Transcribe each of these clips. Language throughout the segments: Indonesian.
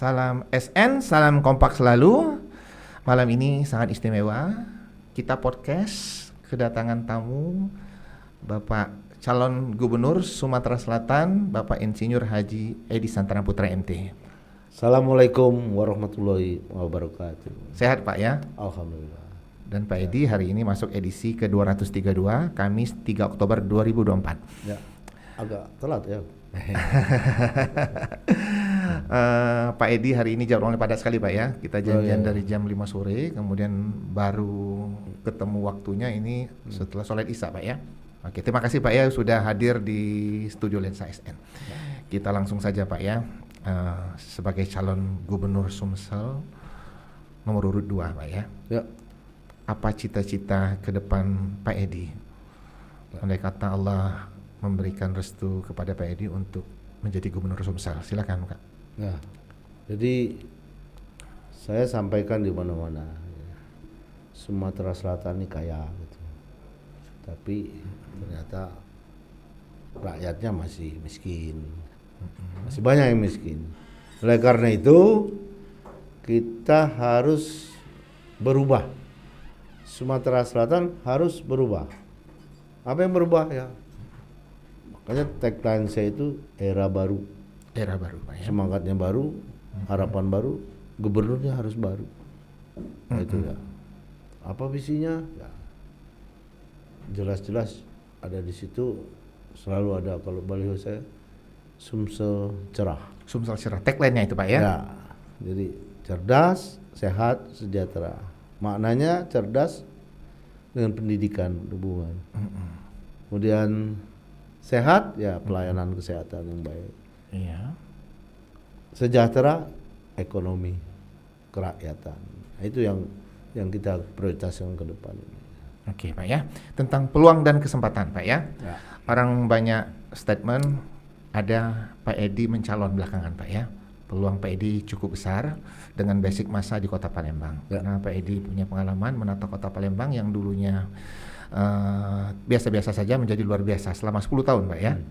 Salam SN, salam kompak selalu. Malam ini sangat istimewa. Kita podcast kedatangan tamu Bapak calon Gubernur Sumatera Selatan, Bapak Insinyur Haji Edi Santana Putra MT. Assalamualaikum warahmatullahi wabarakatuh. Sehat Pak ya? Alhamdulillah. Dan Pak Edi hari ini masuk edisi ke-232, Kamis 3 Oktober 2024. Ya, agak telat ya. Pak Edi hari ini jadwalnya padat sekali Pak ya. Kita janjian iya. dari jam 5 sore, kemudian baru ketemu waktunya ini setelah sholat Isya Pak ya. Oke, terima kasih Pak ya sudah hadir di studio Lensa SN. Kita langsung saja Pak ya, sebagai calon Gubernur Sumsel nomor urut 2 Pak ya. Ya. Apa cita-cita ke depan Pak Edi? Andai kata Allah memberikan restu kepada Pak Edi untuk menjadi Gubernur Sumsel, silakan Kak. Ya. Jadi saya sampaikan di mana-mana, Sumatera Selatan ini kaya gitu. Tapi ternyata rakyatnya masih miskin. Masih banyak yang miskin. Oleh karena itu kita harus berubah. Sumatera Selatan harus berubah. Apa yang berubah ya? Makanya tagline saya itu era baru. Era baru Pak ya. Semangatnya baru, harapan baru, gubernurnya harus baru. Nah, itu ya. Apa visinya? Ya. Jelas-jelas ada di situ, selalu ada kalau baliho saya, Sumsel cerah. Sumsel cerah, tagline-nya itu Pak ya. Ya. Jadi cerdas, sehat, sejahtera. Maknanya cerdas dengan pendidikan hubungan. Kemudian sehat ya pelayanan kesehatan yang baik. Iya. Sejahtera ekonomi kerakyatan. Nah, itu yang kita prioritaskan ke depan ini. Oke Pak ya. Tentang peluang dan kesempatan Pak ya. Ya. Orang banyak statement ada Pak Edi mencalon belakangan Pak ya. Peluang Pak Edi cukup besar dengan basic masa di Kota Palembang. Ya. Karena Pak Edi punya pengalaman menata Kota Palembang yang dulunya biasa-biasa saja menjadi luar biasa selama 10 tahun Pak ya.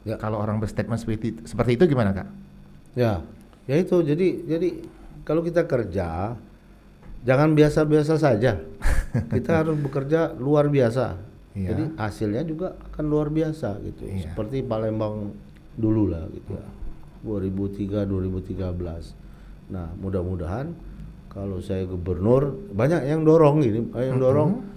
Ya. Kalau orang berstatement seperti itu gimana Kak? Ya itu jadi kalau kita kerja jangan biasa-biasa saja. Kita harus bekerja luar biasa. Iya. Jadi hasilnya juga akan luar biasa gitu. Iya. Seperti Palembang dulu lah gitu ya. 2003 2013. Nah, mudah-mudahan kalau saya gubernur banyak yang dorong ini,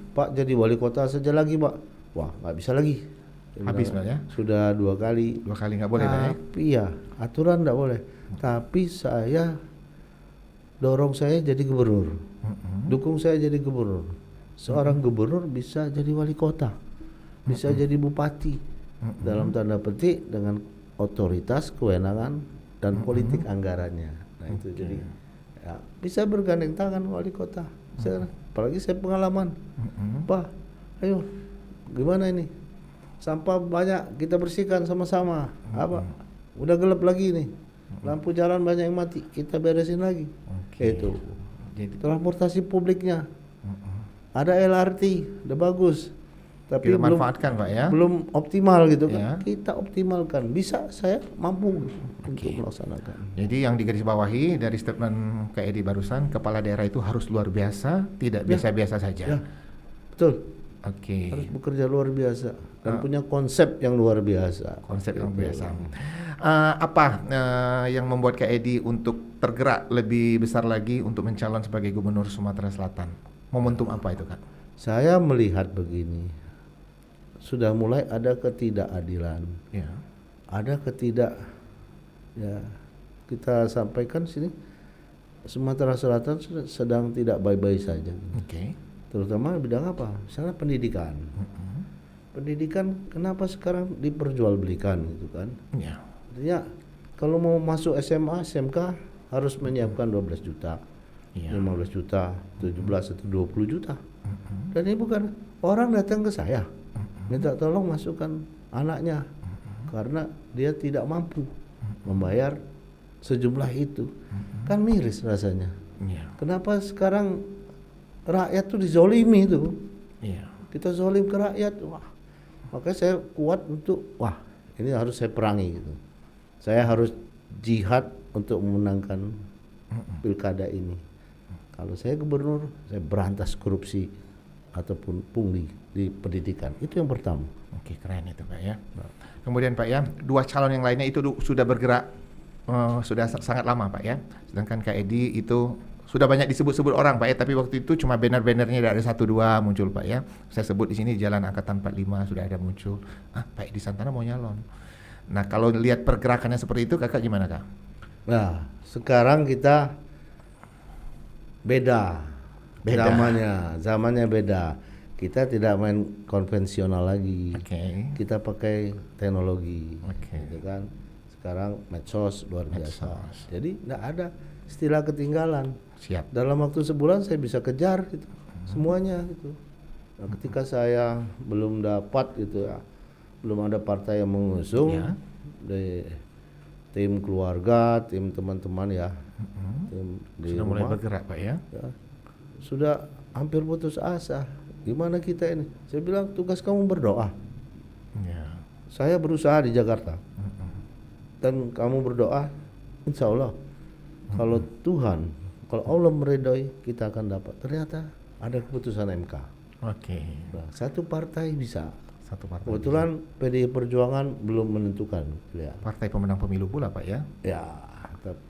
Pak jadi wali kota saja lagi, Pak. Wah, nggak bisa lagi. Habis Pak ya? Sudah 2 kali. 2 kali nggak boleh Pak ya? Tapi ya aturan nggak boleh. Tapi saya dorong saya jadi gubernur. Dukung saya jadi gubernur. Seorang gubernur bisa jadi wali kota, bisa jadi bupati. Dalam tanda petik dengan otoritas, kewenangan dan politik anggarannya. Nah itu jadi ya, bisa bergandeng tangan wali kota. Apalagi saya pengalaman. Pak, ayo gimana ini? Sampah banyak kita bersihkan sama-sama. Apa? Udah gelap lagi nih. Lampu jalan banyak yang mati. Kita beresin lagi. Itu. Jadi Transportasi publiknya. Ada LRT, udah bagus. Tapi kita manfaatkan Pak ya. belum optimal gitu Ya. kan. Kita optimalkan. Bisa, saya mampu untuk melaksanakan. Jadi yang digarisbawahi dari statement Kak Edi barusan, kepala daerah itu harus luar biasa, tidak biasa-biasa saja. Ya. Betul. Oke. Harus bekerja luar biasa dan punya konsep yang luar biasa. Konsep yang biasa. Apa yang membuat Kak Edi untuk tergerak lebih besar lagi untuk mencalon sebagai Gubernur Sumatera Selatan? Momentum apa itu Kak? Saya melihat begini. Sudah mulai ada ketidakadilan. Ya. Ada ya kita sampaikan sini Sumatera Selatan sedang tidak baik-baik saja. Oke. Terutama bidang apa? Misalnya pendidikan. Pendidikan kenapa sekarang diperjualbelikan gitu kan? Ya. Artinya kalau mau masuk SMA, SMK harus menyiapkan 12 juta. Ya. 15 juta, 17 atau 20 juta. Dan ini bukan orang datang ke saya minta tolong masukkan anaknya karena dia tidak mampu membayar sejumlah itu. Kan miris rasanya. Ya. Kenapa sekarang rakyat tuh dizolimi tuh? Ya. Kita zolim ke rakyat. Wah. Makanya saya kuat untuk ini harus saya perangi gitu. Saya harus jihad untuk memenangkan pilkada ini. Kalau saya gubernur, saya berantas korupsi ataupun pungli di pendidikan. Itu yang pertama. Oke, keren itu Pak ya. Kemudian Pak ya, dua calon yang lainnya itu sudah bergerak sudah sangat lama Pak ya. Sedangkan Kak Edi itu sudah banyak disebut-sebut orang Pak ya, tapi waktu itu cuma banner-bannernya dari 1-2 muncul Pak ya. Saya sebut di sini Jalan Angkatan 45 sudah ada muncul. Pak Edi Santana mau nyalon. Nah, kalau lihat pergerakannya seperti itu, Kakak gimana Kak? Nah, sekarang kita beda. Zamannya beda. Kita tidak main konvensional lagi. Kita pakai teknologi. Gitu kan. Sekarang medsos luar biasa. Jadi tidak ada istilah ketinggalan. Siap. Dalam waktu sebulan saya bisa kejar gitu. Semuanya gitu. Nah, ketika saya belum dapat gitu ya, belum ada partai yang mengusung di tim keluarga, tim teman-teman ya, tim di sudah rumah, mulai bergerak Pak ya? Sudah hampir putus asa. Gimana kita ini? Saya bilang tugas kamu berdoa. Saya berusaha di Jakarta dan kamu berdoa, insya Allah kalau Tuhan, kalau Allah meridhoi kita akan dapat. Ternyata ada keputusan MK. Nah, satu partai bisa. Kebetulan PDI Perjuangan belum menentukan ya. Partai pemenang pemilu pula Pak ya?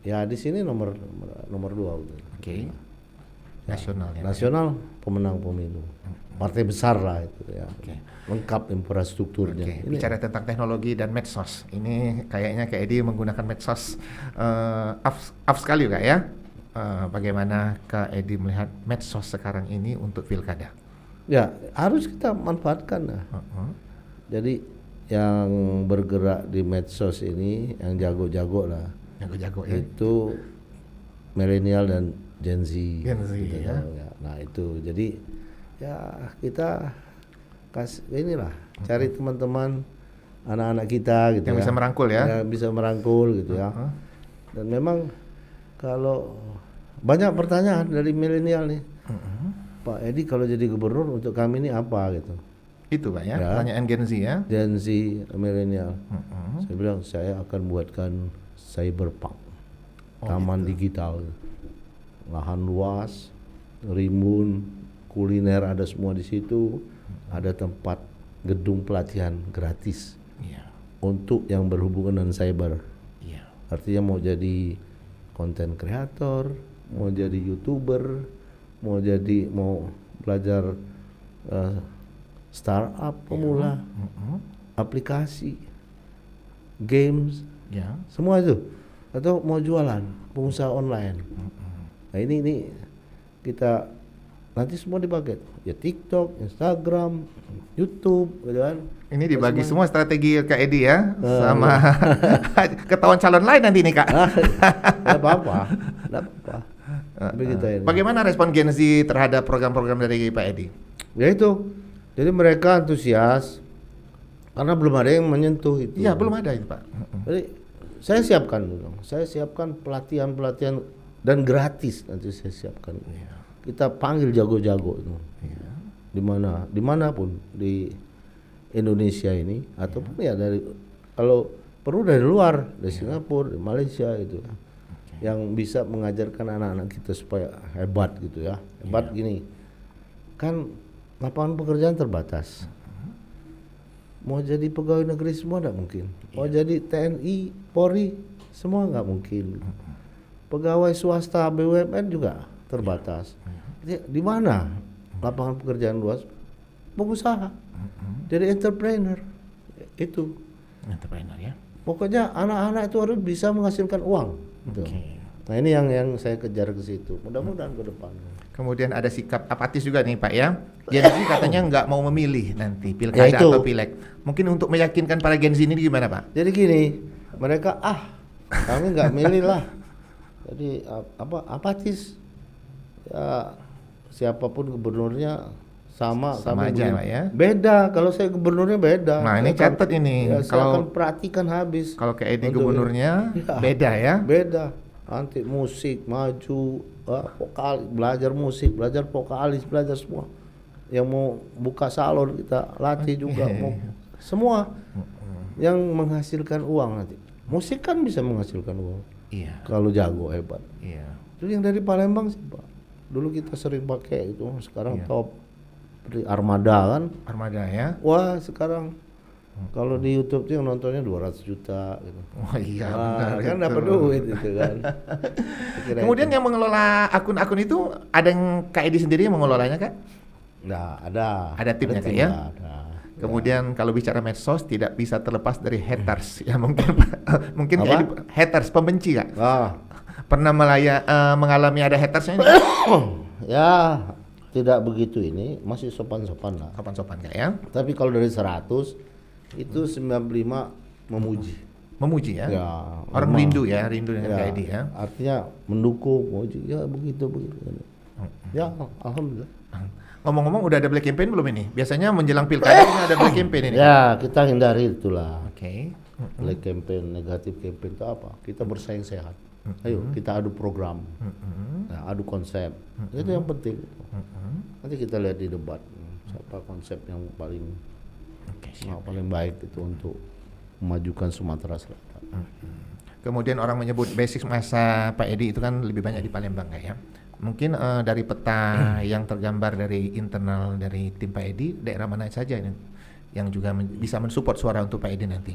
Ya di sini nomor 2. Nasional ya. Nasional pemenang pemilu. Partai besar lah itu ya. Lengkap infrastrukturnya. Bicara tentang teknologi dan medsos. Ini kayaknya Kak Edi menggunakan medsos up sekali Kak ya. Bagaimana Kak Edi melihat medsos sekarang ini untuk pilkada? Ya harus kita manfaatkan lah. Jadi yang bergerak di medsos ini yang jago-jago lah. Jago-jago ya. Itu milenial dan Gen Z. Gitu ya. Nah itu jadi ya kita inilah cari teman-teman anak-anak kita gitu yang bisa merangkul ya. Yang bisa merangkul gitu ya. Dan memang kalau banyak pertanyaan dari milenial nih. Pak Edi kalau jadi gubernur untuk kami ini apa gitu. Itu Pak ya, pertanyaan Gen Z ya. Gen Z milenial. Saya bilang saya akan buatkan cyberpark, taman digital, lahan luas, rimbun, kuliner ada semua di situ, ada tempat gedung pelatihan gratis untuk yang berhubungan dengan cyber. Artinya mau jadi konten kreator, mau jadi YouTuber, mau belajar startup pemula, aplikasi, games, semua itu, atau mau jualan, pengusaha online. Nah ini kita nanti semua dipakai, ya TikTok, Instagram, YouTube, gitu kan. Ini dibagi semua strategi Kak Edi ya, sama ketahuan calon lain nanti nih Kak. Nggak apa-apa. Bagaimana respon Gen Z terhadap program-program dari Pak Edi? Ya itu, jadi mereka antusias karena belum ada yang menyentuh itu. Iya belum ada itu Pak. Jadi saya siapkan pelatihan dan gratis nanti saya siapkan. Kita panggil jago-jago itu. Dimanapun di Indonesia ini ataupun ya dari kalau perlu dari luar, dari Singapura, dari Malaysia itu. Yang bisa mengajarkan anak-anak kita supaya hebat gitu ya. Hebat gini. Kan lapangan pekerjaan terbatas. Mau jadi pegawai negeri semua enggak mungkin. Mau jadi TNI, Polri semua enggak mungkin. Pegawai swasta BUMN juga terbatas. Di mana lapangan pekerjaan luas? Pengusaha. Jadi entrepreneur. Itu. Entrepreneur ya. Pokoknya anak-anak itu harus bisa menghasilkan uang. Gitu. Nah ini yang saya kejar ke situ. Mudah-mudahan ke depan. Kemudian ada sikap apatis juga nih Pak ya. Gen Z katanya nggak mau memilih nanti pilkada atau pileg. Mungkin untuk meyakinkan para Gen Z ini gimana Pak? Jadi gini, mereka kami nggak milih lah. Jadi apatis. Ya siapapun gubernurnya sama aja Pak ya. Beda, kalau saya gubernurnya beda. Nah ini catat ini. Ya, saya akan perhatikan habis. Kalau ke Edi gubernurnya beda ya. Beda. Nanti musik maju, vokal, belajar musik, belajar vokalis, belajar semua. Yang mau buka salon kita latih juga, mau semua yang menghasilkan uang nanti. Musik kan bisa menghasilkan uang. Iya. Kalau jago hebat. Iya. Itu yang dari Palembang sih Pak. Dulu kita sering pakai itu, sekarang Iya. top. Seperti Armada kan. Armada ya. Wah sekarang kalau di YouTube tuh yang nontonnya 200 juta gitu. Oh iya Wah, benar. kan itu. dapat duit itu kan. Kira Kemudian itu. yang mengelola akun-akun itu ada yang Kak Edi sendiri yang mengelolanya Kak? Nah, ada. Ada timnya, Kak, tim, ya? Ada. Kemudian kalau bicara medsos tidak bisa terlepas dari haters ya mungkin mungkin Apa? Kak Edi, haters pembenci Kak. Ah, Pernah mengalami ada hatersnya ini? ya tidak begitu ini, masih sopan-sopan lah. Sopan-sopan Kak ya. Tapi kalau dari 100 itu 95 memuji. Memuji ya. Ya, Orang memang. rindu ya, rindu dengan Kak Edi ya. Artinya mendukung, memuji. Ya begitu. Ya, alhamdulillah. Ngomong-ngomong udah ada black campaign belum ini? Biasanya menjelang pilkada ini ada black campaign ini. Ya, kita hindari itulah. Oke. Black campaign, negatif campaign itu apa? Kita bersaing sehat. Ayo, kita adu program. Nah, adu konsep. Itu yang penting. Nanti kita lihat di debat siapa konsep yang paling Oke, siap. paling baik itu untuk memajukan Sumatera Selatan. Kemudian orang menyebut basic masa Pak Edi itu kan lebih banyak di Palembang Kak ya. Mungkin dari peta yang tergambar dari internal dari tim Pak Edi, daerah mana saja ini yang juga bisa mensupport suara untuk Pak Edi nanti?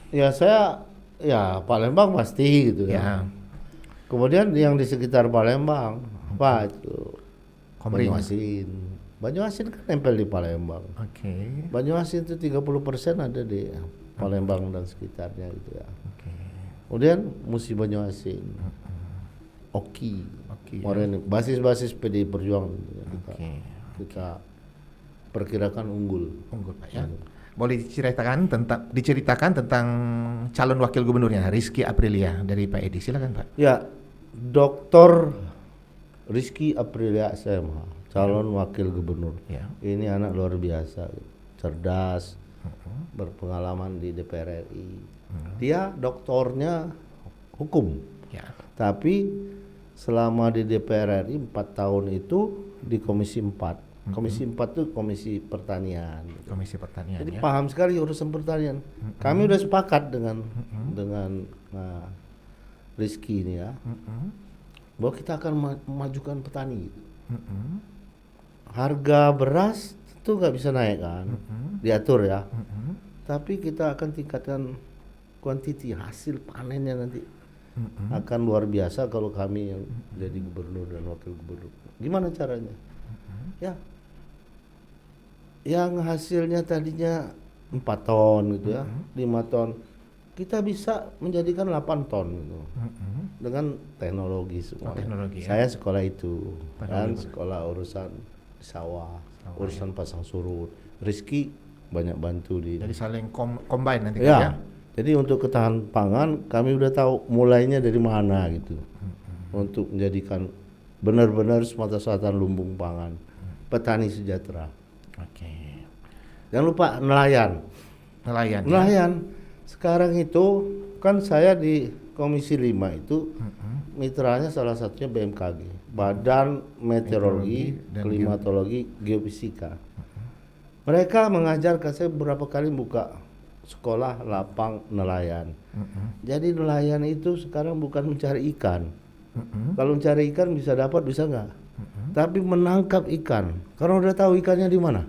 Ya saya Palembang pasti gitu Ya. ya. Kemudian yang di sekitar Palembang apa itu? Komering. Banyuasin kan nempel di Palembang. Oke. Banyuasin itu 30% ada di Palembang dan sekitarnya gitu ya. Oke. Kemudian Musi Banyuasin, Oki, Moreni, basis-basis PDI Perjuangan gitu ya, kita perkirakan unggul. Unggul Pak ya. Boleh diceritakan tentang calon wakil gubernurnya Rizky Aprilia dari Pak Edi. Silakan Pak. Ya, Dr. Rizky Aprilia SMH, calon wakil gubernur. Ya. Ini anak luar biasa, cerdas, berpengalaman di DPR RI. Dia doktornya hukum, Ya. tapi selama di DPR RI 4 tahun itu di Komisi 4. Komisi 4 itu Komisi Pertanian. Komisi Pertanian Jadi ya. paham sekali urusan pertanian. Kami udah sepakat dengan Rizky ini ya, bahwa kita akan memajukan petani. Harga beras itu nggak bisa naik kan, diatur ya. Tapi kita akan tingkatkan kuantiti hasil panennya nanti akan luar biasa kalau kami yang jadi gubernur dan wakil gubernur. Gimana caranya? Ya, yang hasilnya tadinya 4 ton gitu ya, 5 ton, kita bisa menjadikan 8 ton gitu. Dengan teknologi semua. Teknologi ya. Saya sekolah itu, kan Teknologi. sekolah urusan sawah, urusan pasang surut. Rizky banyak bantu di. Jadi saling combine nanti Kak, Ya. ya. Jadi untuk ketahanan pangan kami udah tahu mulainya dari mana gitu. Untuk menjadikan benar-benar Sumatera Selatan lumbung pangan, petani sejahtera. Oke. Jangan lupa nelayan. Nelayan. ya? Nelayan sekarang itu kan saya di Komisi 5 itu mitranya salah satunya BMKG, Badan Meteorologi, Meteorologi dan Klimatologi, Geofisika. Mereka mengajarkan saya beberapa kali buka sekolah lapang nelayan. Jadi nelayan itu sekarang bukan mencari ikan. Kalau mencari ikan bisa dapat bisa enggak? Tapi menangkap ikan. Karena udah tahu ikannya di mana.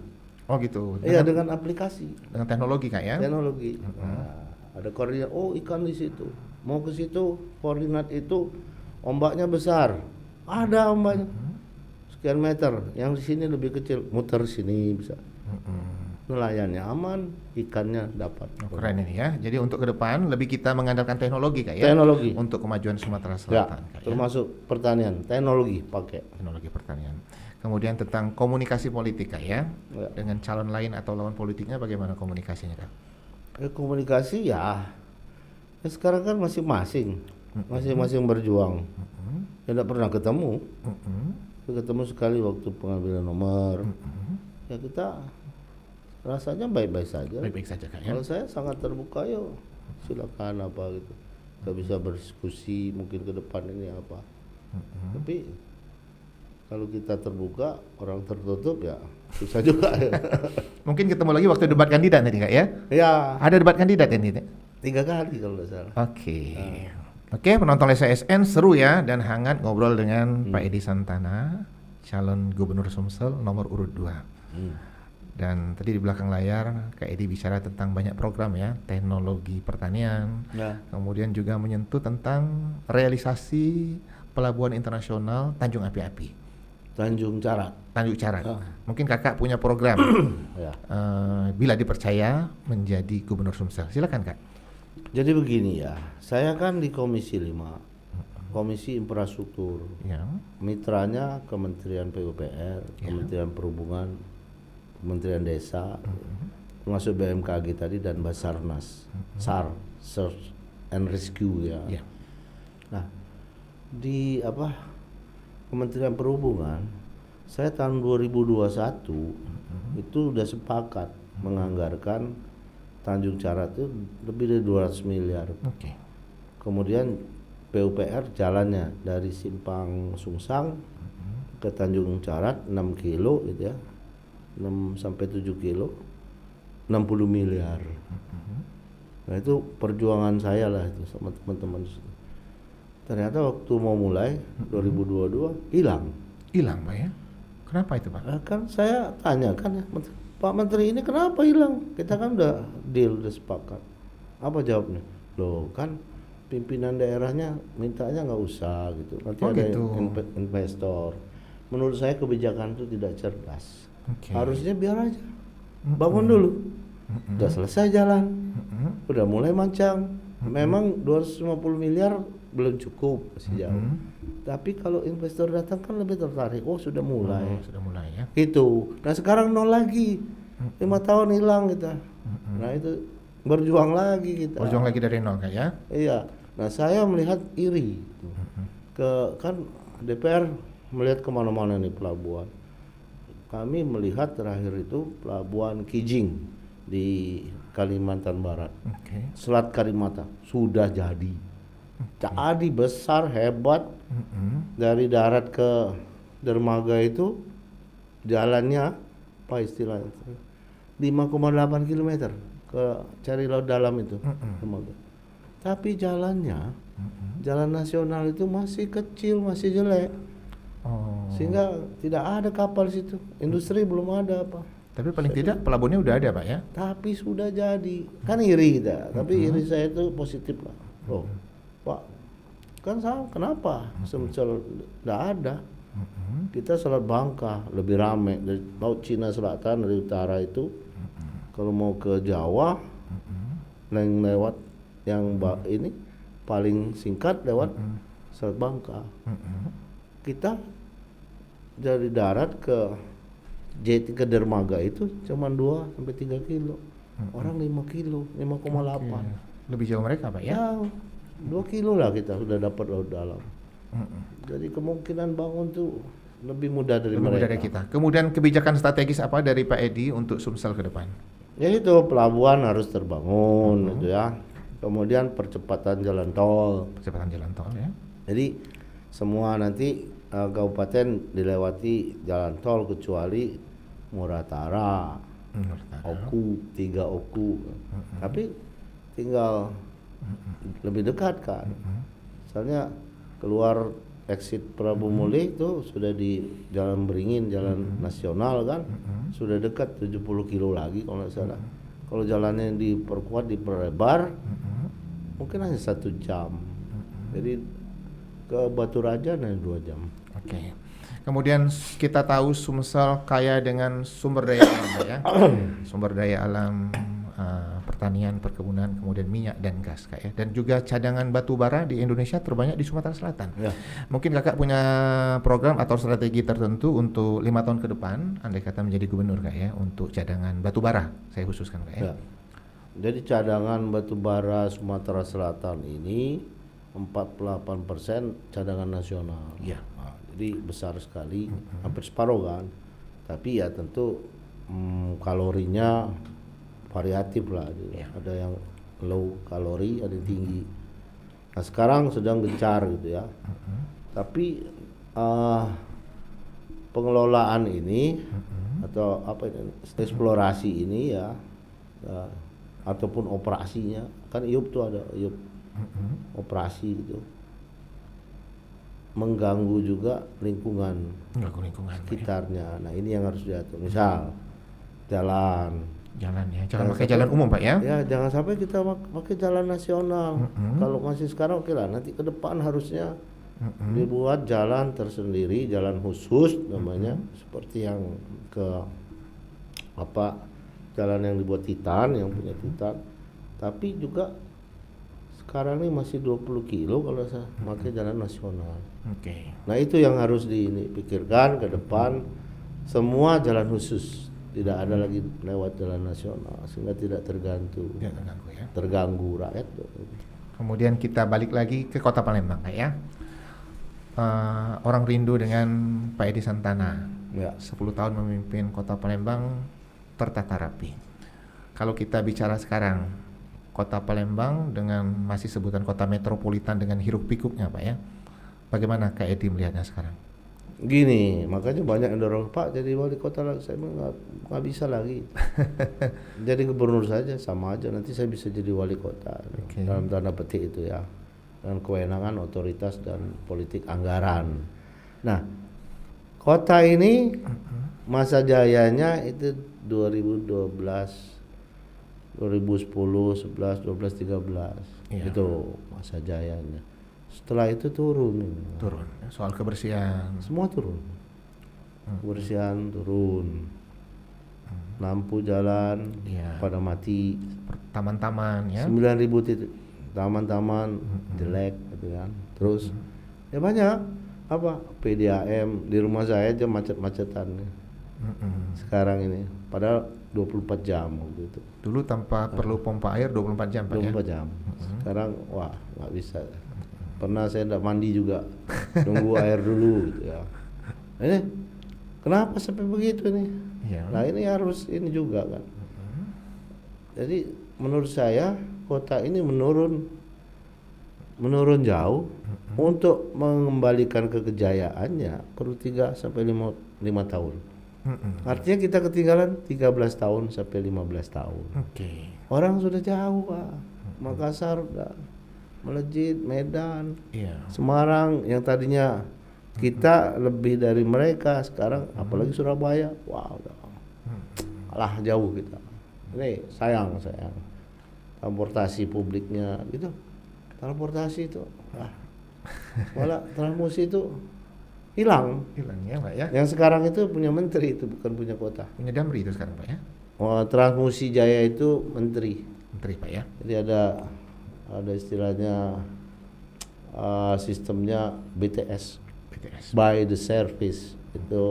Oh gitu. Iya, dengan aplikasi. Dengan teknologi Kak ya. Teknologi. Nah, ada koordinat. Oh, ikan di situ. Mau ke situ, koordinat itu ombaknya besar. Ada ombaknya. Sekian meter. Yang di sini lebih kecil. Muter sini bisa. Nelayannya aman, ikannya dapat. Oh, keren ini ya. Jadi untuk ke depan lebih kita mengandalkan teknologi Kak ya. Teknologi. Untuk kemajuan Sumatera Ya, Selatan Kak ya. termasuk pertanian, teknologi pakai. Teknologi pertanian. Kemudian tentang komunikasi politik Kak ya. Ya. Dengan calon lain atau lawan politiknya bagaimana komunikasinya Kak? Komunikasi ya sekarang kan masing-masing, masing-masing berjuang. Ya tidak pernah ketemu. Ketemu sekali waktu pengambilan nomor. Ya kita rasanya baik-baik saja. Baik-baik saja Kak ya. Kalau saya sangat terbuka, yuk silakan apa gitu. Kita bisa berdiskusi mungkin ke depan ini apa. Tapi kalau kita terbuka, orang tertutup ya susah juga. Mungkin ketemu lagi waktu debat kandidat nanti Kak ya. Ya, Ada debat kandidat ini. 3 kali kalau nggak salah. Oke. Oke, penonton Lensa SN seru ya dan hangat ngobrol dengan Pak Edi Santana, calon Gubernur Sumsel nomor urut 2. Dan tadi di belakang layar Kak Edi bicara tentang banyak program ya, teknologi pertanian, kemudian juga menyentuh tentang realisasi pelabuhan internasional Tanjung Api-Api. Tanjung Carat. Mungkin kakak punya program Ya. bila dipercaya menjadi Gubernur Sumsel. Silakan Kak. Jadi begini ya, saya kan di Komisi 5, Komisi Infrastruktur. Ya. Mitranya Kementerian PUPR, Kementerian Perhubungan, Kementerian Desa, termasuk BMKG tadi dan Basarnas, SAR, Search and Rescue ya. Ya. Nah, di Kementerian Perhubungan, saya tahun 2021 itu udah sepakat menganggarkan Tanjung Carat itu lebih dari 200 miliar. Oke. Kemudian PUPR jalannya dari Simpang Sungsang ke Tanjung Carat 6 kilo gitu ya. 6 sampai 7 kilo 60 miliar. Nah itu perjuangan saya lah itu sama teman-teman. Ternyata waktu mau mulai 2022 hilang. Hilang Pak ya? Kenapa itu Pak? Kan saya tanyakan ya, Pak Menteri ini kenapa hilang? Kita kan udah deal, udah sepakat. Apa jawabnya? Loh kan pimpinan daerahnya mintanya nggak usah gitu. Nanti ada gitu. investor. Menurut saya kebijakan itu tidak cerdas. Harusnya biar aja bangun dulu, udah selesai jalan, udah mulai mancang. Memang 250 miliar belum cukup, masih jauh. Tapi kalau investor datang kan lebih tertarik. Oh sudah mulai, Sudah mulai ya. gitu. Nah sekarang nol lagi, 5 tahun hilang kita. Nah itu berjuang lagi kita. Berjuang lagi dari nol Kak ya? Iya. Nah saya melihat iri, kan DPR melihat kemana-mana nih pelabuhan. Kami melihat terakhir itu pelabuhan Kijing di Kalimantan Barat, Selat Karimata sudah jadi. Jadi besar, hebat. Dari darat ke dermaga itu jalannya apa istilahnya? 5,8 km ke cari laut dalam itu. Tapi jalannya, jalan nasional itu masih kecil, masih jelek. Sehingga tidak ada kapal situ, industri belum ada apa. Tapi paling tidak pelabuhannya udah ada Pak ya? Tapi sudah jadi, kan iri kita. Tapi iri saya itu positif lah. Loh, Pak, kan sama kenapa Sumsel tidak ada? Kita Selat Bangka lebih ramai dari Laut Cina Selatan dari utara itu. Kalau mau ke Jawa, lewat yang ini paling singkat lewat Selat Bangka. Kita dari darat ke jeti ke dermaga itu cuma 2 sampai 3 kilo. Orang 5 kilo, 5,8. Lebih jauh mereka Pak ya? Jauh. 2 kilo lah kita sudah dapat laut dalam. Jadi kemungkinan bangun tuh lebih mudah dari Lebih mereka. mudah dari kita. Kemudian kebijakan strategis apa dari Pak Edi untuk Sumsel ke depan? Ya itu pelabuhan harus terbangun gitu ya. Kemudian percepatan jalan tol. Percepatan jalan tol ya. Jadi semua nanti kabupaten dilewati jalan tol kecuali Muratara, Oku, 3 Oku. Tapi tinggal lebih dekat kan. Misalnya keluar exit Prabu Muli itu sudah di Jalan Beringin, jalan nasional kan. Sudah dekat 70 kilo lagi kalau nggak salah. Kalau jalannya diperkuat, diperlebar, mungkin hanya 1 jam. Jadi ke Batu Raja hanya 2 jam. Oke. Kemudian kita tahu Sumsel kaya dengan sumber daya alam ya. Sumber daya alam pertanian, perkebunan, kemudian minyak dan gas Kak ya. Dan juga cadangan batu bara di Indonesia terbanyak di Sumatera Selatan. Ya. Mungkin Kakak punya program atau strategi tertentu untuk 5 tahun ke depan, andai kata menjadi gubernur Kak ya, untuk cadangan batu bara. Saya khususkan Kak ya. Jadi cadangan batu bara Sumatera Selatan ini 48% cadangan nasional. Ya. Nah, jadi besar sekali, hampir separuh kan. Tapi ya tentu kalorinya variatif lah. Ya. Ada yang low kalori, ada yang tinggi. Nah sekarang sedang gencar gitu ya. Tapi pengelolaan ini atau apa ini, eksplorasi ini ya, ataupun operasinya kan IUP tuh ada IUP operasi gitu, mengganggu juga lingkungan Mengganggu lingkungan, Pak, ya. sekitarnya. Nah ini yang harus diatur. Misal jalan, Jalan ya, jangan Jangan pakai sampai- jalan umum, Pak, ya. ya jangan sampai kita pakai jalan nasional. Kalau masih sekarang oke lah, nanti ke depan harusnya dibuat jalan tersendiri, jalan khusus namanya, seperti yang ke apa, jalan yang dibuat Titan, yang punya Titan. Tapi juga sekarang ini masih 20 kilo kalau saya pakai jalan nasional. Oke. Nah itu yang harus dipikirkan ke depan, semua jalan khusus, tidak ada lagi lewat jalan nasional, sehingga tidak Tidak terganggu ya. terganggu rakyat. Kemudian kita balik lagi ke Kota Palembang, Pak, ya. Orang rindu dengan Pak Edi Santana. Ya. 10 tahun memimpin Kota Palembang tertata rapi. Kalau kita bicara sekarang, Kota Palembang dengan masih sebutan kota metropolitan dengan hiruk pikuknya, Pak, ya. Bagaimana Kak Edi melihatnya sekarang? Gini, makanya banyak yang dorong, Pak jadi wali kota lagi. Saya bilang nggak bisa lagi. Jadi gubernur saja sama aja, nanti saya bisa jadi wali kota. Oke. Dalam tanda petik itu ya, dengan kewenangan, otoritas dan politik anggaran. Nah, kota ini masa jayanya itu 2012, 2010, 11, 12, 13. Iya. Itu masa jayanya. Setelah itu turun. Turun. Soal kebersihan. Semua turun. Kebersihan turun. Lampu jalan Iya. pada mati. Taman-taman ya. 9.000 titik. Taman-taman jelek gitu kan. Terus ya banyak apa PDAM di rumah saya aja macet-macetan sekarang ini. Padahal 24 jam waktu itu. Dulu tanpa perlu pompa air 24 jam, Pak, ya. 24 jam. Sekarang wah nggak bisa. Pernah saya tidak mandi juga, nunggu air dulu gitu ya. Ini kenapa sampai begitu nih? Iya. Nah ini harus ini juga kan. Jadi menurut saya kota ini menurun jauh. Untuk mengembalikan ke kejayaannya perlu 3 sampai 5 tahun. Artinya kita ketinggalan 13 tahun sampai 15 tahun. Oke. Orang sudah jauh, Pak. Makassar udah melejit, Medan, Iya. Semarang yang tadinya kita lebih dari mereka, sekarang apalagi Surabaya, wah udah kalah jauh kita. Ini sayang. Transportasi publiknya gitu. Transportasi itu malah transmusi itu hilang. Hilang ya, Pak, ya. Yang sekarang itu punya menteri, itu bukan punya kota. Punya Damri itu sekarang, Pak, ya. Transmusi Jaya itu menteri. Menteri, Pak, ya. Jadi ada istilahnya sistemnya BTS, BTS. by the service, itu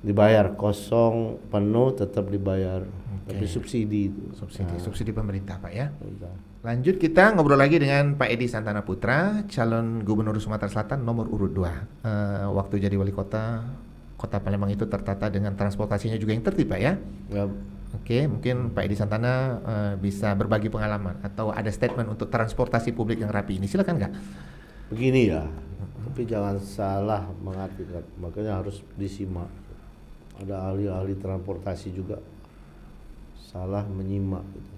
dibayar kosong penuh tetap dibayar, tapi subsidi itu. Subsidi pemerintah, Pak, ya. Udah. Lanjut kita ngobrol lagi dengan Pak Edi Santana Putra, calon Gubernur Sumatera Selatan nomor urut 2. Waktu jadi wali kota, Kota Palembang itu tertata dengan transportasinya juga yang tertib, Pak, ya. Ya, Oke, mungkin Pak Edi Santana bisa berbagi pengalaman atau ada statement untuk transportasi publik yang rapi ini. Silakan, Kak. begini ya, tapi jangan salah mengartikan, makanya harus disimak. Ada ahli-ahli transportasi juga salah menyimak gitu.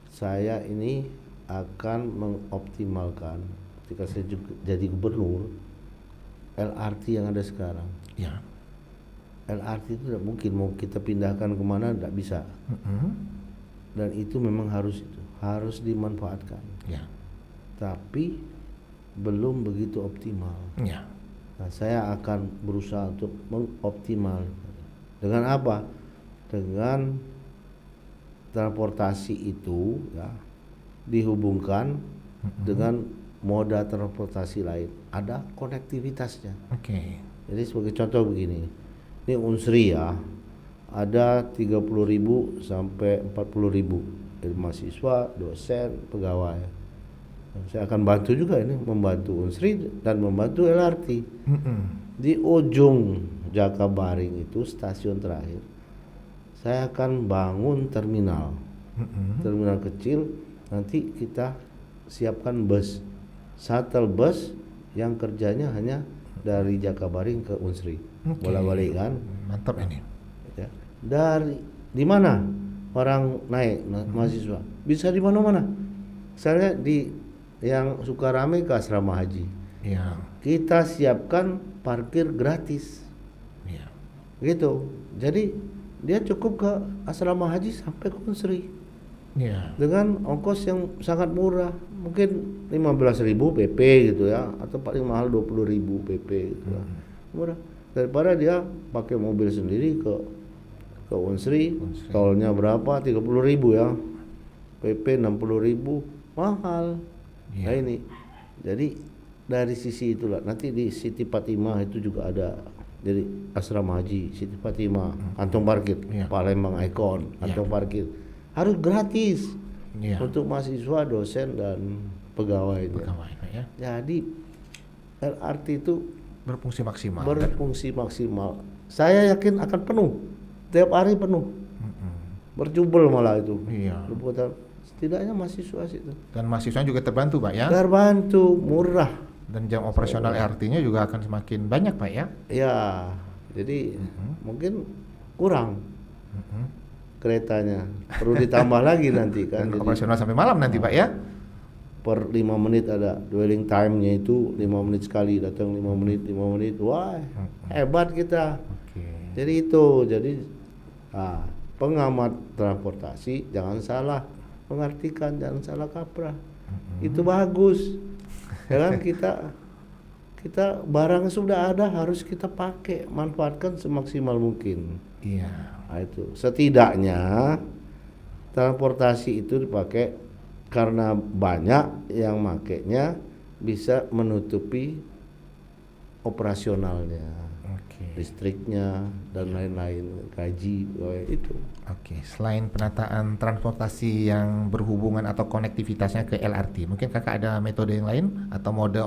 Saya ini akan mengoptimalkan ketika saya jadi gubernur LRT yang ada sekarang. Ya. LRT itu tidak mungkin mau kita pindahkan kemana, tidak bisa. Dan itu memang harus dimanfaatkan. Ya. Tapi belum begitu optimal. Ya. Nah, saya akan berusaha untuk mengoptimal. Dengan apa? Dengan transportasi itu ya dihubungkan dengan moda transportasi lain. Ada konektivitasnya. Oke. Jadi sebagai contoh begini. Ini Unsri ya. Ada 30.000 sampai 40.000 mahasiswa, dosen, pegawai. Saya akan bantu juga ini, membantu Unsri dan membantu LRT. Di ujung Jakabaring itu stasiun terakhir, saya akan bangun terminal kecil. Nanti kita siapkan bus, shuttle bus yang kerjanya hanya dari Jakabaring ke Unsri, bolak-balik kan. Mantap ini. Ya. Dari di mana orang naik mahasiswa bisa di mana-mana, Misalnya di yang Sukarame ke asrama haji, Iya. kita siapkan parkir gratis, Iya. gitu. Jadi dia cukup ke asrama haji sampai ke Unsri Iya. dengan ongkos yang sangat murah, mungkin 15.000 PP gitu ya, atau paling mahal 20.000 PP gitu ya. Murah daripada dia pakai mobil sendiri ke Unsri, Unsri. tolnya berapa, 30.000 ya, PP 60.000, mahal. Iya. Nah ini, jadi dari sisi itulah nanti di Siti Fatimah itu juga ada, jadi asrama haji Siti Fatimah, kantong parkir, Iya. Palembang Icon, kantong parkir harus gratis Iya. untuk mahasiswa, dosen dan pegawainya. Pegawai, Pak ya. Jadi LRT itu Berfungsi maksimal. berfungsi maksimal. Saya yakin akan penuh, tiap hari penuh, berjubel malah itu. Iya. Liputan. Setidaknya mahasiswa situ Dan mahasiswa juga terbantu, Pak ya. terbantu, murah. Dan jam operasional LRT-nya juga akan semakin banyak, Pak ya. Ya, jadi mungkin kurang keretanya, perlu ditambah lagi nanti kan. Dan Jadi operasional sampai malam nanti, Pak ya. per 5 menit ada dwelling time-nya, itu 5 menit sekali, datang 5 menit, 5 menit. Wah, hebat kita. Oke. Jadi itu, jadi pengamat transportasi jangan salah mengartikan, jangan salah kaprah. Itu bagus. Ya kan, kita barang sudah ada harus kita pakai, manfaatkan semaksimal mungkin. Iya. Nah, itu setidaknya transportasi itu dipakai karena banyak yang makainya, bisa menutupi operasionalnya, Oke. listriknya dan lain-lain, gaji itu. Oke, selain penataan transportasi yang berhubungan atau konektivitasnya ke LRT, mungkin Kakak ada metode yang lain atau mode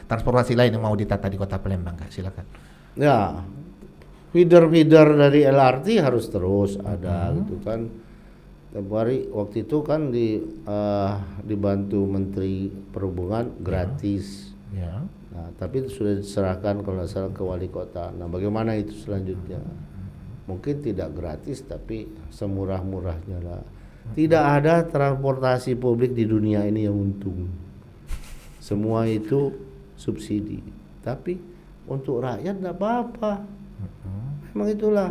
transportasi lain yang mau ditata di Kota Palembang, Kak? Silakan. Ya, feeder-feeder dari LRT harus terus ada gitu kan. Tiap hari, waktu itu kan dibantu Menteri Perhubungan gratis. Ya. Nah, tapi itu sudah diserahkan kalau nggak salah ke wali kota. Nah, bagaimana itu selanjutnya? Mungkin tidak gratis tapi semurah-murahnya lah. Tidak ada transportasi publik di dunia ini yang untung. Semua itu subsidi. Tapi untuk rakyat tidak apa-apa. Memang itulah,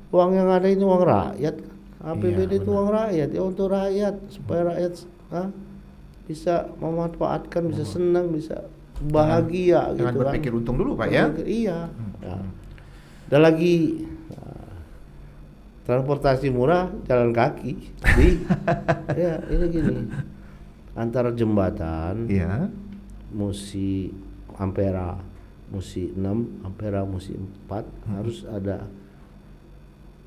uang yang ada ini uang rakyat. APBD itu uang rakyat, ya untuk rakyat, supaya rakyat bisa memanfaatkan, bisa senang, bisa bahagia Jangan gitu berpikir kan. untung dulu, Pak ya. Iya. Ya. Ada lagi transportasi murah, jalan kaki. Ya ini gini, antara jembatan Iya. Musi Ampera, Musi 6, Ampera Musi 4 harus ada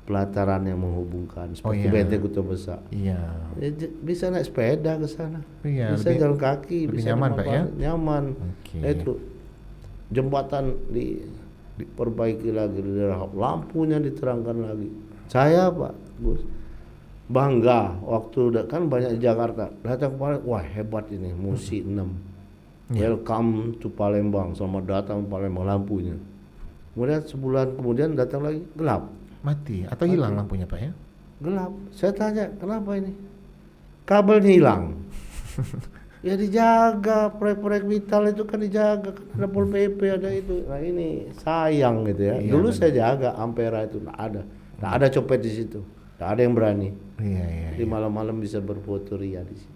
pelataran yang menghubungkan seperti iya. BNT Kota Besar. Iya. Ya, bisa naik sepeda ke sana, Iya, bisa lebih- jalan kaki, lebih bisa nyaman, Pak, ya? Nyaman. Oke. Nah, itu jembatan diperbaiki lagi, lampunya diterangkan lagi. Saya Pak Gus bangga waktu kan banyak di Jakarta datang kemarin, wah hebat ini Musi 6. Welcome to Palembang, selamat datang Palembang, lampunya. Kemudian sebulan kemudian datang lagi, gelap. Mati atau hilang lampunya, Pak ya? Gelap. Saya tanya, kenapa ini? Kabelnya hilang. Ya dijaga, proyek-proyek vital itu kan dijaga, kan ada Pol PP, ada itu. Nah ini sayang gitu ya. Iya, Dulu benar. saya jaga Ampera itu, nggak ada copet di situ, nggak ada yang berani. Iya, iya. Jadi malam-malam bisa berfoto ria di situ.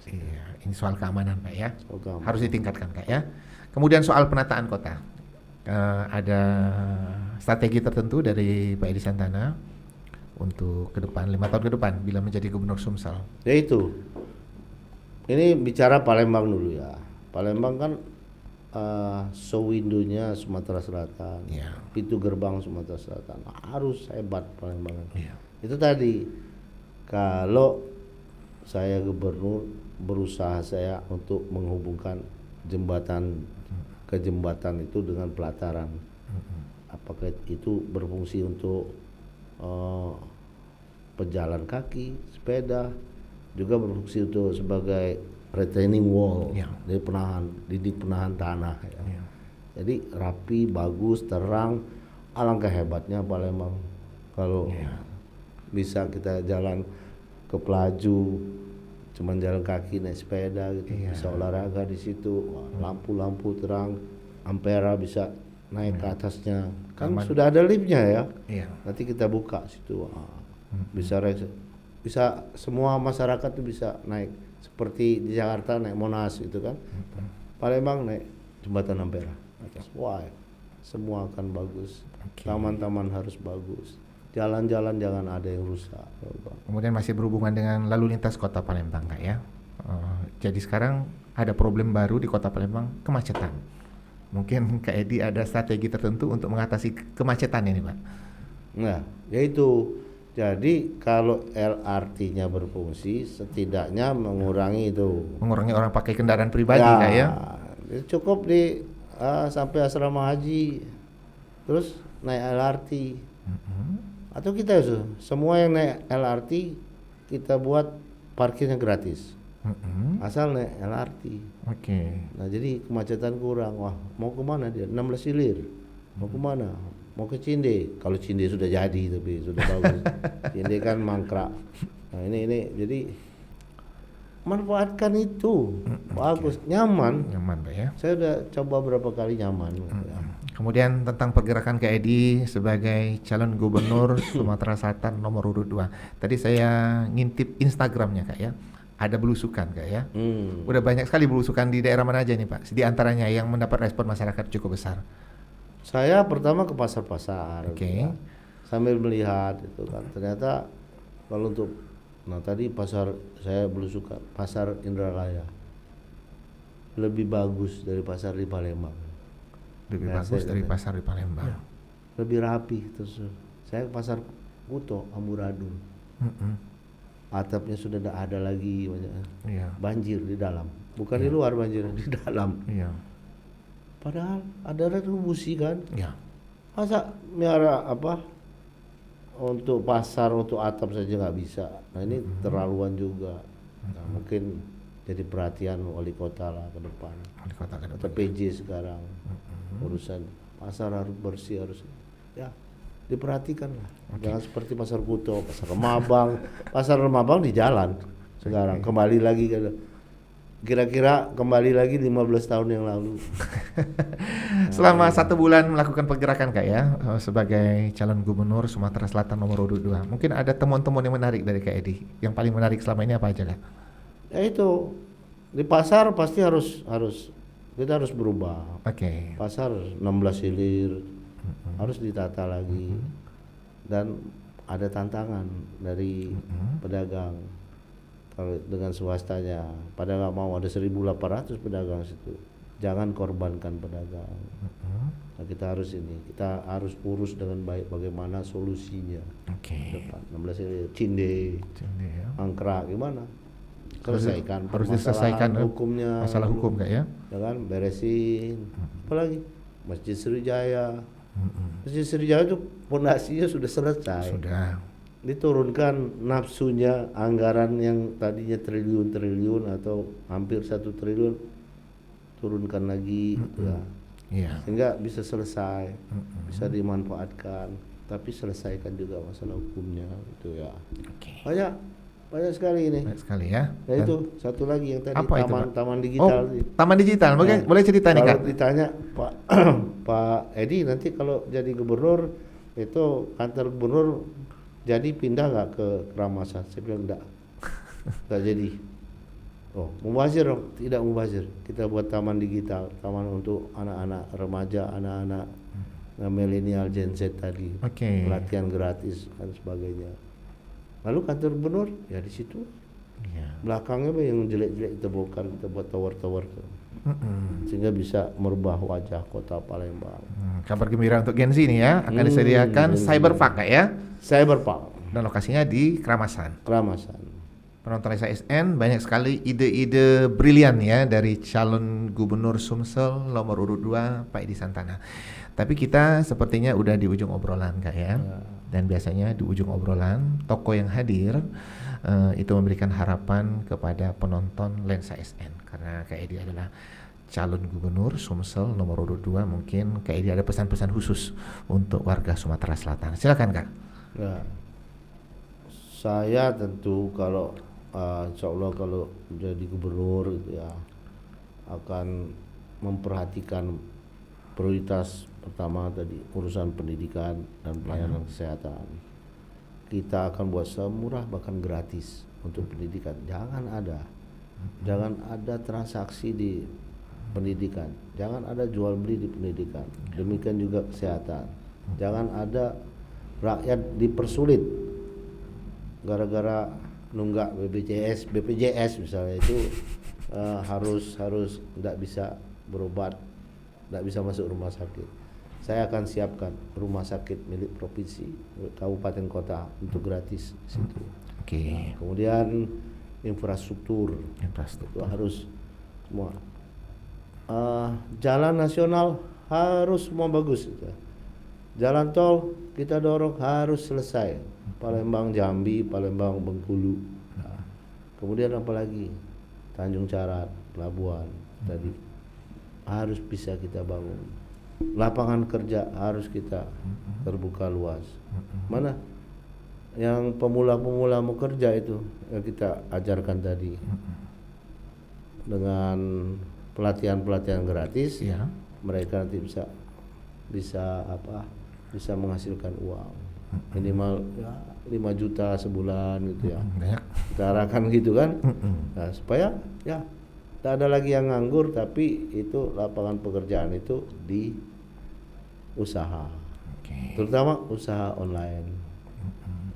Iya, ini soal keamanan, Pak ya. Oke. Harus ditingkatkan, Kak ya. Kemudian soal penataan kota. Ada strategi tertentu dari Pak Edi Santana untuk ke depan 5 tahun ke depan bila menjadi Gubernur Sumsel. Ya itu. Ini bicara Palembang dulu ya. Palembang kan show window-nya Sumatera Selatan. Iya. Pintu gerbang Sumatera Selatan. Harus hebat Palembang. Iya. Itu tadi. Kalau saya gubernur, berusaha saya untuk menghubungkan jembatan ke jembatan itu dengan pelataran. Apakah itu berfungsi untuk pejalan kaki, sepeda, juga berfungsi untuk sebagai retaining wall, Ya. didik penahan tanah. Ya. Ya. Jadi rapi, bagus, terang. Alangkah hebatnya Palembang kalau bisa kita jalan ke Pelaju, cuman jalan kaki naik sepeda gitu, Iya. bisa olahraga di situ. Wah, lampu-lampu terang, Ampera bisa naik ke atasnya. Kan Aman. sudah ada liftnya ya. Iya. Nanti kita buka situ. Bisa semua masyarakat tuh bisa naik seperti di Jakarta naik Monas gitu kan. Palembang naik jembatan Ampera atas. Wah, semua akan bagus. Oke. Taman-taman harus bagus. Jalan-jalan jangan ada yang rusak. Kemudian masih berhubungan dengan lalu lintas Kota Palembang, Kak ya. Jadi sekarang ada problem baru di Kota Palembang, kemacetan. Mungkin Kak Edi ada strategi tertentu untuk mengatasi kemacetan ini, Pak. Nah, yaitu jadi kalau LRT-nya berfungsi setidaknya mengurangi itu. Mengurangi orang pakai kendaraan pribadi, Kak ya. Cukup sampai asrama haji, terus naik LRT. Atau kita semua yang naik LRT kita buat parkirnya gratis. Asal naik LRT. Oke. Nah jadi kemacetan kurang. Wah, mau kemana dia? 16 Ilir. Mau kemana? Mau ke Cinde. Kalau Cinde sudah jadi tapi sudah bagus. Cinde kan mangkrak. Nah ini jadi manfaatkan itu. Bagus, nyaman. Nyaman, Pak ya. Saya udah coba berapa kali nyaman. Kemudian tentang pergerakan Kak Edi sebagai calon gubernur Sumatera Selatan nomor urut 2. Tadi saya ngintip Instagramnya, Kak ya. Ada belusukan, Kak ya. Udah banyak sekali belusukan di daerah mana aja nih, Pak? Di antaranya yang mendapat respon masyarakat cukup besar. Saya pertama ke pasar-pasar. Oke. gitu kan. Sambil melihat itu kan. Ternyata kalau untuk tadi pasar saya belusukan pasar Indralaya. Lebih bagus dari pasar di Palembang. Lebih Nah, bagus saya dari kata, pasar di Palembang. Ya, lebih rapi terus. Saya ke pasar Kuto, Amburadul. Atapnya sudah tidak ada lagi banyak. Iya. Banjir di dalam. Bukan di luar banjir, di dalam. Iya. Padahal ada retribusi kan. Iya. Masa miara untuk pasar, untuk atap saja nggak bisa. Nah ini terlaluan juga. Nah, mungkin jadi perhatian wali kota lah ke depan. Di kota kan. Atau PJ sekarang urusan pasar harus bersih, harus ya diperhatikan lah. Jangan seperti pasar Kuto, pasar Remabang. Pasar Remabang di jalan sekarang. Kembali lagi kira-kira kembali lagi 15 tahun yang lalu. Selama 1 bulan melakukan pergerakan, Kak ya, sebagai calon gubernur Sumatera Selatan nomor urut 2. Mungkin ada temuan-temuan yang menarik dari Kak Edi. Yang paling menarik selama ini apa aja, Kak? Ya itu di pasar pasti harus kita harus berubah. Oke. Pasar 16 hilir harus ditata lagi dan ada tantangan dari pedagang. Kalau dengan swastanya pada nggak mau ada 1.800 pedagang situ, jangan korbankan pedagang. Nah, kita harus urus dengan baik bagaimana solusinya. Oke. Depan 16 hilir, Cinde, Cinde ya. Mangkrak gimana? Selesaikan Harus permasalahan diselesaikan hukumnya, masalah hukum, Kak ya. ya kan, beresin. Apalagi Masjid Sriwijaya. Masjid Sriwijaya itu pondasinya sudah selesai. Sudah. Diturunkan nafsunya, anggaran yang tadinya triliun-triliun atau hampir 1 triliun turunkan lagi gitu ya. Iya. Sehingga bisa selesai, bisa dimanfaatkan, tapi selesaikan juga masalah hukumnya gitu ya. Oke. Banyak sekali ini. Baik sekali ya. Ya itu satu lagi yang tadi Apa itu, Pak? taman digital. Taman digital. Boleh cerita nih, Kak? Kalau ditanya Pak Pak Edi nanti kalau jadi gubernur itu kantor gubernur jadi pindah nggak ke Keramasan? Saya bilang enggak jadi. Oh, mubazir dong? Tidak mubazir. Kita buat taman digital, taman untuk anak-anak remaja, anak-anak milenial Gen Z tadi. Oke. Pelatihan gratis dan sebagainya. Lalu kantor gubernur ya di situ. Iya. Belakangnya yang jelek-jelek kita bongkar, kita buat tower-tower sehingga bisa merubah wajah kota Palembang. Kabar gembira untuk Gen Z nih ya, akan disediakan Cyberpark, Kak ya. Cyberpark. Dan lokasinya di Keramasan. Penonton SN banyak sekali ide-ide brilian ya dari calon gubernur Sumsel nomor urut 2 Pak Edi Santana. Tapi kita sepertinya udah di ujung obrolan, Kak ya. Dan biasanya di ujung obrolan tokoh yang hadir itu memberikan harapan kepada penonton Lensa SN karena Kak Edi adalah calon gubernur Sumsel nomor urut 2. Mungkin Kak Edi ada pesan-pesan khusus untuk warga Sumatera Selatan. Silakan, Kak. Nah, saya tentu kalau insya Allah kalau jadi gubernur gitu ya akan memperhatikan prioritas pertama tadi urusan pendidikan dan pelayanan kesehatan. Kita akan buat semurah bahkan gratis untuk pendidikan. Jangan ada transaksi di pendidikan, jangan ada jual beli di pendidikan. Demikian juga kesehatan. Jangan ada rakyat dipersulit gara-gara nunggak BPJS misalnya itu harus tidak bisa berobat, tidak bisa masuk rumah sakit. Saya akan siapkan rumah sakit milik provinsi, kabupaten kota untuk gratis situ. Oke. Kemudian infrastruktur itu harus semua. Jalan nasional harus semua bagus. Jalan tol kita dorong harus selesai. Palembang Jambi, Palembang Bengkulu. Kemudian apalagi Tanjung Carat, Pelabuhan tadi harus bisa kita bangun. Lapangan kerja harus kita terbuka luas. Mana yang pemula-pemula mau kerja itu yang kita ajarkan tadi dengan pelatihan gratis, Ya. mereka nanti bisa menghasilkan uang minimal ya 5 juta sebulan gitu ya. Banyak. Kita arahkan gitu kan. Nah, supaya ya tak ada lagi yang nganggur, tapi itu lapangan pekerjaan itu di usaha. Oke. Terutama usaha online.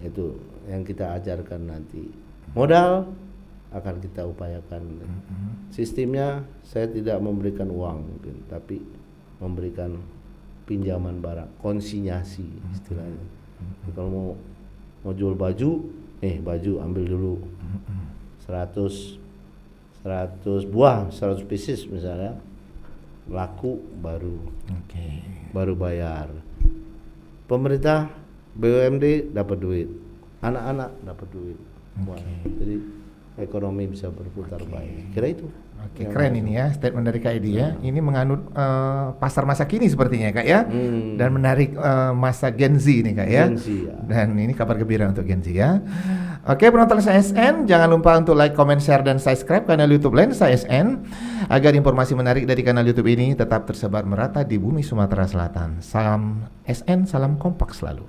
Itu yang kita ajarkan nanti. Modal akan kita upayakan. Sistemnya saya tidak memberikan uang mungkin, tapi memberikan pinjaman barang, konsinyasi istilahnya. Kalau mau jual baju, baju ambil dulu 100 buah, 100 pieces misalnya, laku baru bayar. Pemerintah BUMD dapat duit, anak-anak dapat duit. Wah, jadi ekonomi bisa berputar baik. Kira itu. Oke, keren ini ya statement dari Kak Edi ya. Ini menganut pasar masa kini sepertinya Kak ya. Dan menarik masa Gen Z nih Kak ya. Gen Z, ya. Dan ini kabar gembira untuk Gen Z ya. Oke, penonton Lensa SN, jangan lupa untuk like, comment, share, dan subscribe kanal YouTube Lensa SN agar informasi menarik dari kanal YouTube ini tetap tersebar merata di bumi Sumatera Selatan. Salam SN, salam kompak selalu.